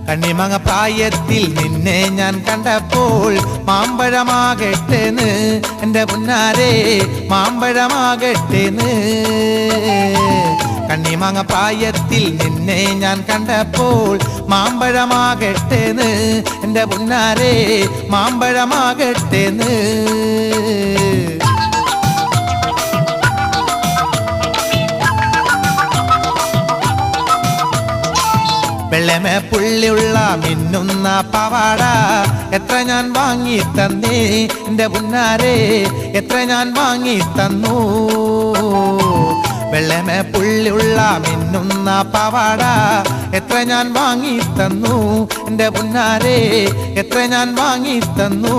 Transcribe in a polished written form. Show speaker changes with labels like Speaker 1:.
Speaker 1: കണ്ണിമങ്ങ പ്രായത്തിൽ നിന്നെ ഞാൻ കണ്ടപ്പോൾ മാമ്പഴമാകട്ടേന്ന് എൻ്റെ പുന്നാരെ മാമ്പഴമാകട്ടേന്ന്. കണ്ണിമങ്ങ പ്രായത്തിൽ നിന്നെ ഞാൻ കണ്ടപ്പോൾ മാമ്പഴമാകട്ടേന്ന് എൻ്റെ പുന്നാരെ മാമ്പഴമാകട്ടേന്ന്. വെള്ളമേ പുള്ളിയുള്ള മിന്നുന്ന പവാട എത്ര ഞാൻ വാങ്ങി തന്നേ എൻ്റെ പുന്നാരെ എത്ര ഞാൻ വാങ്ങി തന്നു. വെള്ളമേ പുള്ളിയുള്ള മിന്നുന്ന പവാട എത്ര ഞാൻ വാങ്ങി തന്നു എൻ്റെ പുന്നാരെ എത്ര ഞാൻ വാങ്ങി തന്നു.